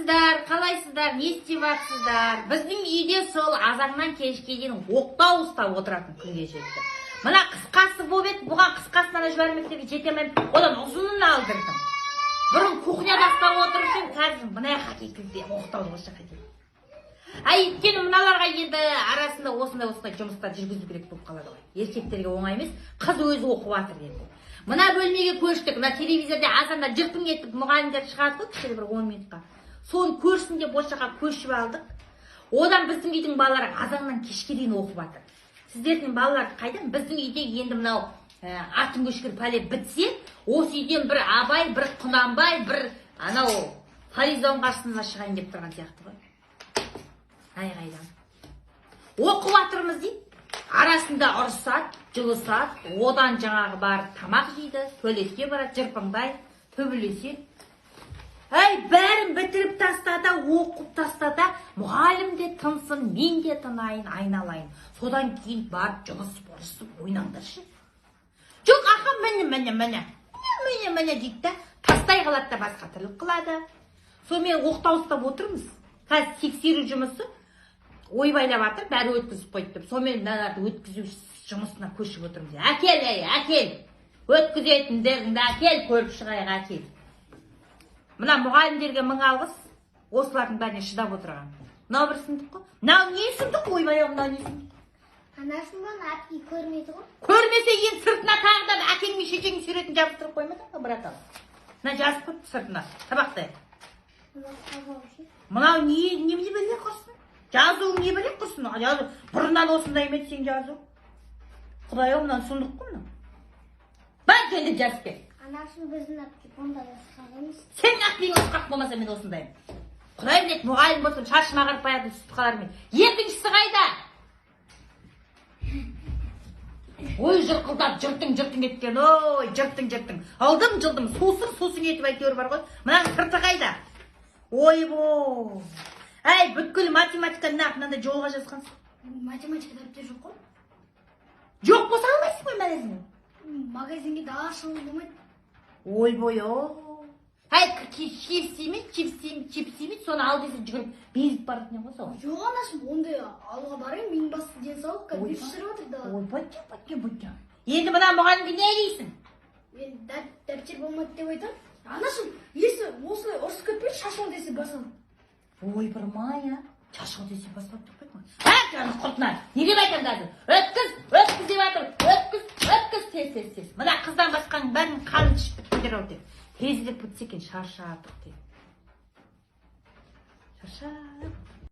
саламатсыздар, қалайсыздар, не істеп жатсыздар? Біздің үйде сол азаннан кешке дейін оқтау ұстап отыратын күнге жетті. Мына қысқасы болып еді, бұған қысқасынан жібермек деп жетемін, одан ұзынын алдырдым. Бұрын кухняда ұстап отырып, қазір мына хакекілде оқтауды осы хакекілде. Өйткені мыналарға енді арасында осындай жұмыстар жүргізу керек болып қалады ғой. Еркектерге оңай емес, қыз өзі оқып жатыр енді. Мына бөлмеге көштік, мына телевизорда азанда жыртың етіп мұғалімдер шығады ғой, кішкене бір 10 минутқа. Соны көрсін деп осы жаққа көшіп алдық. Одан біздің үйдің балалары азаннан кешке дейін оқып жатыр. Сіздердің балалар қайдан? Біздің үйде енді мынау атын көшкір пәле бітсе, осы үйден бір Абай, бір Құнанбай, бір анау Фариза оңғарсынға шығайын деп тұрған сияқты ғой. Қайдан. Оқып жатырмыз дейді. Арасында ұрысады, жылысады, одан жаңағы бар тамақ жейді, туалетке барады, жырпыңдай, төбелеседі. Бәрін бітіріп тастады, оқып тастады, мұғалім де тынсын, мен де тынайын, айналайын. Содан кейін барып жылысып, ұрысып, ойнаңдаршы. Жоқ, ақым міне дейді да, тастай қалады да басқа тірлік қылады. Сонымен оқтау ұстап отырмыз. Қазір тексеру жұмысы ойбайлап жатыр, бәрі өткізіп қойды деп. Сонымен мыналарды өткізу жұмысына көшіп отырмыз. Әкел. Өткізетіндеріңді әкел, көріп шығайық, әкел. Мына мұғалімдерге мың алғыс, осылардың бәріне шыдап отырған. Мынау бір сындық қой. Мынау не сындық? Ойбай, мынау не сындық? Анасынан әкей көрмеді ғой. Көрмесе ең сыртына тағы да әкең мен шешең суретін жабыстырып қоймады ма, брат ал? Мына жазып қойыпты сыртына, табақтай. Мынау не біле құрсын? Жазуың не біле құрсын? Бұрыннан осындай ме сен жазу? Құдай-ау, мынау сұмдық қой мынау. Бар келді жазып кел. Анасын біздің әпкеп ондай осқақ емес. Сен әпкең осқақ болмаса мен осындаймын. Құдай біледі, мұғалім болсын, шашын ағарып қоятын сүт қалармен. Екіншісі қайда? Ой, жырқылдап, жыртың еткен, ой, жыртың. Алдым, жылдым, сусың етіп әйтеуір бар ғой. Мынаның сырты қайда? Ойбой. Бүткіл математиканы мынандай жолға жазғансың. Математика дәптер жоқ қой. Жоқ болса алмайсың ғой магазиннен. Магазинге да шығуы болмайды. Ойбой, чипсимен, соны ал десе жүгіріп безіп баратын ең ғой сол. Жоқ анашым, ондай алуға барайын, менің басты денсаулық кәдімгі шіріп жатыр да. Ой, бөткен. Енді мына мұғалімге не дейсің? Мен дәптер болмады деп айтам. Анашым, есі осылай ұрысып кетпейді, шашыл десе басылды. Ой, бір мая, шашыл десе басылды деп қойды ма? Жаңыз құртынан, не деп айтам қазір? Өткіз деп жатыр, өткіз, тез. Мына қыздан басқаның бәрін қанын ішіп біткендер ау деп. Тезірек бітсе екен, шаршадық деп.